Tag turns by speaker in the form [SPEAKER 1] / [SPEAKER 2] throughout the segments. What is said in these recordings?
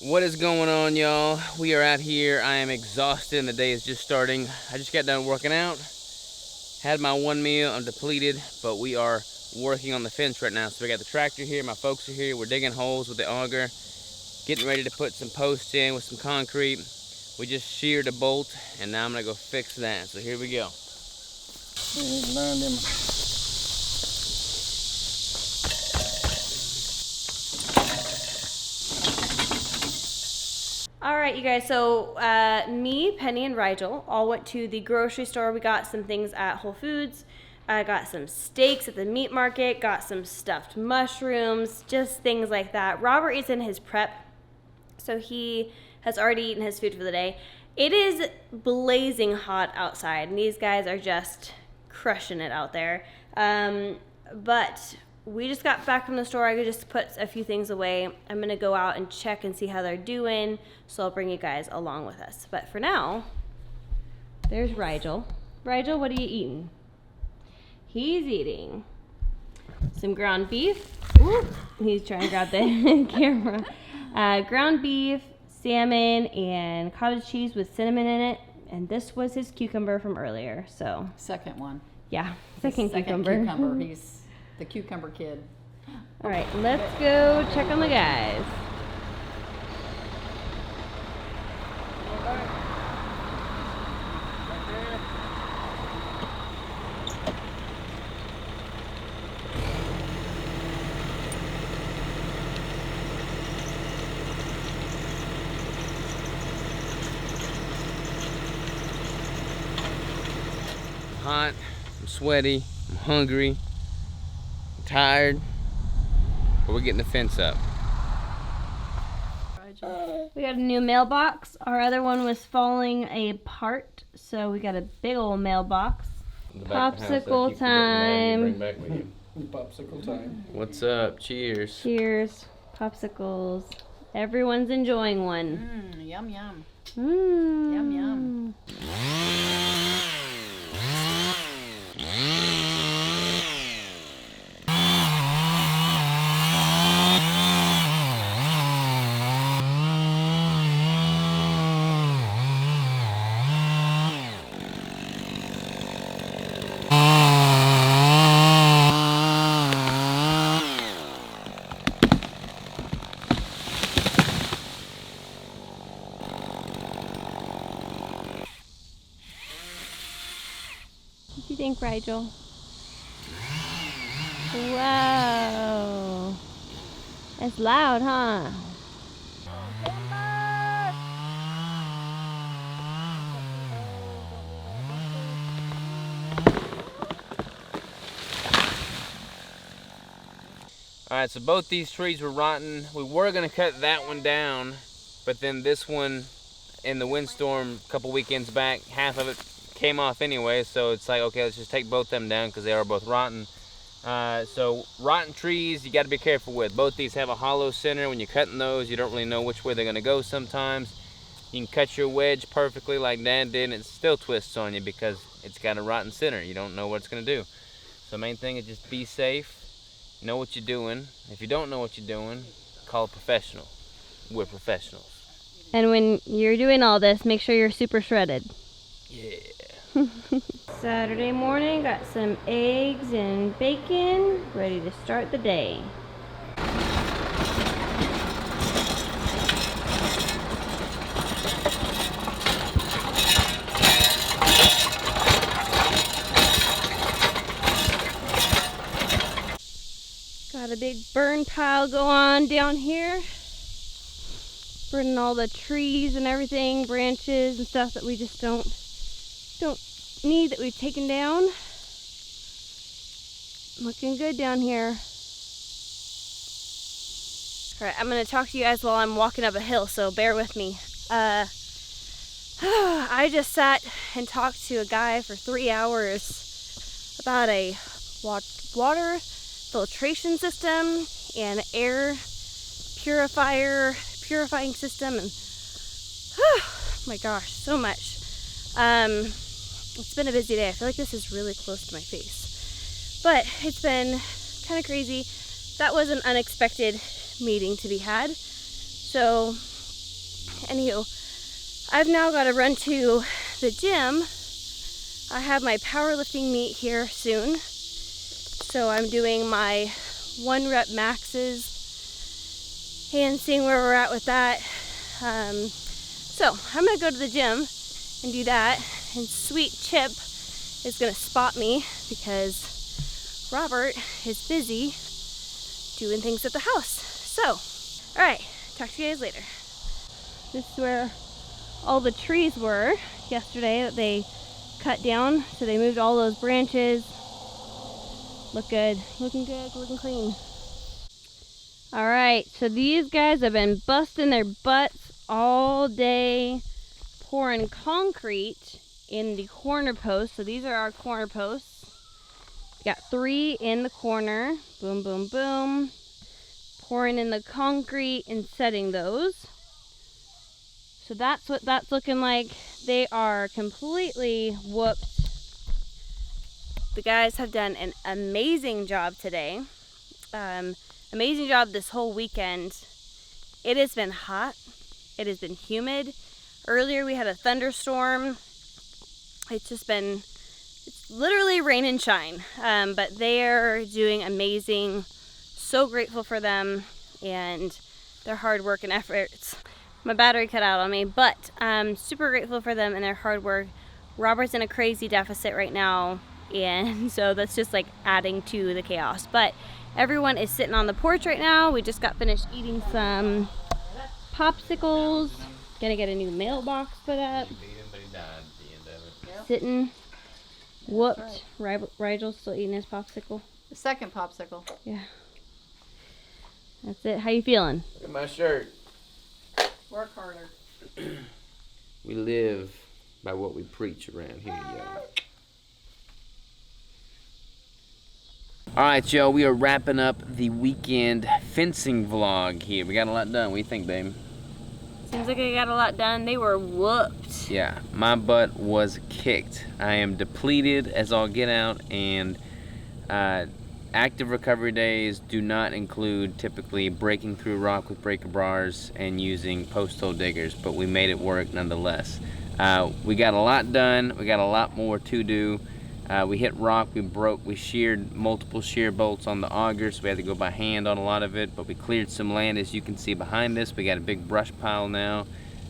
[SPEAKER 1] What is going on, y'all? We are out here. I am exhausted and the day is just starting. I just got done working out, had my one meal, I'm depleted, but we are working on the fence right now. So we got the tractor here, my folks are here, we're digging holes with the auger, getting ready to put some posts in with some concrete. We just sheared a bolt and now I'm gonna go fix that. So here we go.
[SPEAKER 2] All right, you guys, so me, Penny, and Rigel all went to the grocery store. We got some things at Whole Foods. I got some steaks at the meat market, got some stuffed mushrooms, just things like that. Robert is in his prep, so he has already eaten his food for the day. It is blazing hot outside, and these guys are just crushing it out there. But we just got back from the store. I could just put a few things away. I'm going to go out and check and see how they're doing, so I'll bring you guys along with us. But for now, there's Rigel. Rigel, what are you eating? He's eating some ground beef. Ooh, he's trying to grab the camera. Ground beef, salmon, and cottage cheese with cinnamon in it. And this was his cucumber from earlier. So
[SPEAKER 3] second one.
[SPEAKER 2] Yeah, second cucumber.
[SPEAKER 3] He's the cucumber kid.
[SPEAKER 2] All right, let's go check on the guys.
[SPEAKER 1] Hot, I'm sweaty, I'm hungry, I'm tired, but we're getting the fence up.
[SPEAKER 2] We got a new mailbox. Our other one was falling apart, so we got a big old mailbox. Popsicle time.
[SPEAKER 4] Popsicle time.
[SPEAKER 1] What's up? Cheers.
[SPEAKER 2] Cheers. Popsicles. Everyone's enjoying one.
[SPEAKER 3] Yum, yum.
[SPEAKER 2] Yum,
[SPEAKER 3] yum.
[SPEAKER 2] What do you think, Rigel? Wow. That's loud, huh?
[SPEAKER 1] Alright, so both these trees were rotten. We were going to cut that one down, but then this one, in the windstorm a couple weekends back, half of it came off anyway, so it's like, okay, let's just take both them down because they are both rotten. So rotten trees, you got to be careful with. Both these have a hollow center. When you're cutting those, you don't really know which way they're going to go sometimes. You can cut your wedge perfectly like Dad did, and it still twists on you because it's got a rotten center. You don't know what it's going to do. So main thing is just be safe. Know what you're doing. If you don't know what you're doing, call a professional. We're professionals.
[SPEAKER 2] And when you're doing all this, make sure you're super shredded.
[SPEAKER 1] Yeah.
[SPEAKER 2] Saturday morning, got some eggs and bacon, ready to start the day. Got a big burn pile go on down here. Burning all the trees and everything, branches and stuff that we just don't need that we've taken down. Looking good down here. Alright, I'm going to talk to you guys while I'm walking up a hill, so bear with me. I just sat and talked to a guy for 3 hours about a water filtration system and air purifying system, and My gosh, so much. It's been a busy day. I feel like this is really close to my face. But it's been kind of crazy. That was an unexpected meeting to be had. So, anywho, I've now got to run to the gym. I have my powerlifting meet here soon. So I'm doing my 1 rep maxes and seeing where we're at with that. So I'm gonna go to the gym and do that. And sweet Chip is gonna spot me because Robert is busy doing things at the house. So, all right, talk to you guys later. This is where all the trees were yesterday that they cut down. So they moved all those branches. Look good, looking good, looking clean. All right, so these guys have been busting their butts all day, pouring concrete in the corner posts. So these are our corner posts. Got 3 in the corner. Boom, boom, boom. Pouring in the concrete and setting those. So that's what that's looking like. They are completely whooped. The guys have done an amazing job today. Amazing job this whole weekend. It has been hot. It has been humid. Earlier we had a thunderstorm. It's literally rain and shine. But they are doing amazing. So grateful for them and their hard work and efforts. My battery cut out on me, but I'm super grateful for them and their hard work. Robert's in a crazy deficit right now, and so that's just like adding to the chaos. But everyone is sitting on the porch right now. We just got finished eating some popsicles. Gonna get a new mailbox put up. Sitting, whooped. Rigel's still eating his popsicle.
[SPEAKER 3] The second popsicle.
[SPEAKER 2] Yeah. That's it. How you feeling?
[SPEAKER 1] Look at my shirt.
[SPEAKER 3] Work harder.
[SPEAKER 1] We live by what we preach around here, y'all. All right, y'all, we are wrapping up the weekend fencing vlog here. We got a lot done. What do you think, babe?
[SPEAKER 2] Seems like I got a lot done. They were whooped.
[SPEAKER 1] Yeah, my butt was kicked. I am depleted as all get out, and active recovery days do not include typically breaking through rock with breaker bars and using post hole diggers, but we made it work nonetheless. We got a lot done. We got a lot more to do. We hit rock, we sheared multiple shear bolts on the augers. We had to go by hand on a lot of it, but we cleared some land, as you can see behind us. We got a big brush pile now.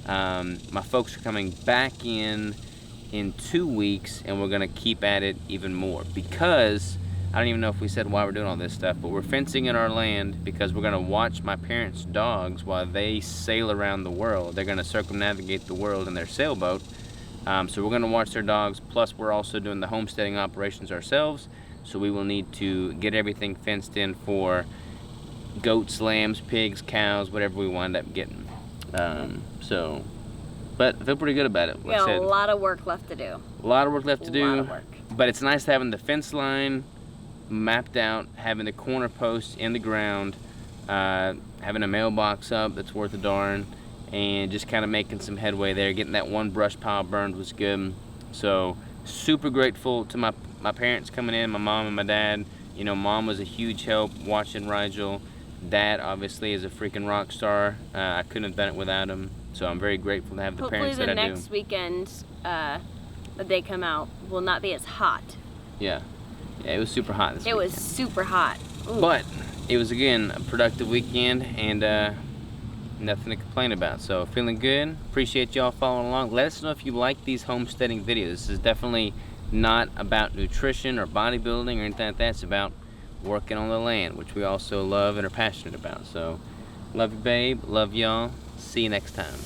[SPEAKER 1] My folks are coming back in 2 weeks, and we're gonna keep at it even more because I don't even know if we said why we're doing all this stuff, but we're fencing in our land because we're gonna watch my parents' dogs while they sail around the world. They're gonna circumnavigate the world in their sailboat. So we're gonna watch their dogs, plus we're also doing the homesteading operations ourselves. So we will need to get everything fenced in for goats, lambs, pigs, cows, whatever we wind up getting. But I feel pretty good about it.
[SPEAKER 2] We got a lot of work left to do.
[SPEAKER 1] A lot of work left to do.
[SPEAKER 2] A lot of work.
[SPEAKER 1] But it's nice having the fence line mapped out, having the corner posts in the ground, having a mailbox up that's worth a darn, and just kind of making some headway there. Getting that one brush pile burned was good. So super grateful to my parents coming in, my mom and my dad. You know, mom was a huge help watching Rigel. Dad obviously is a freaking rock star. I couldn't have done it without him. So I'm very grateful to have the parents that I do.
[SPEAKER 2] Hopefully the next weekend that they come out will not be as hot.
[SPEAKER 1] Yeah, it was super hot this weekend.
[SPEAKER 2] It was super hot. Ooh.
[SPEAKER 1] But it was, again, a productive weekend and nothing to complain about. So feeling good. Appreciate y'all following along. Let us know if you like these homesteading videos. This is definitely not about nutrition or bodybuilding or anything like that. It's about working on the land, which we also love and are passionate about. So love you, babe. Love y'all. See you next time.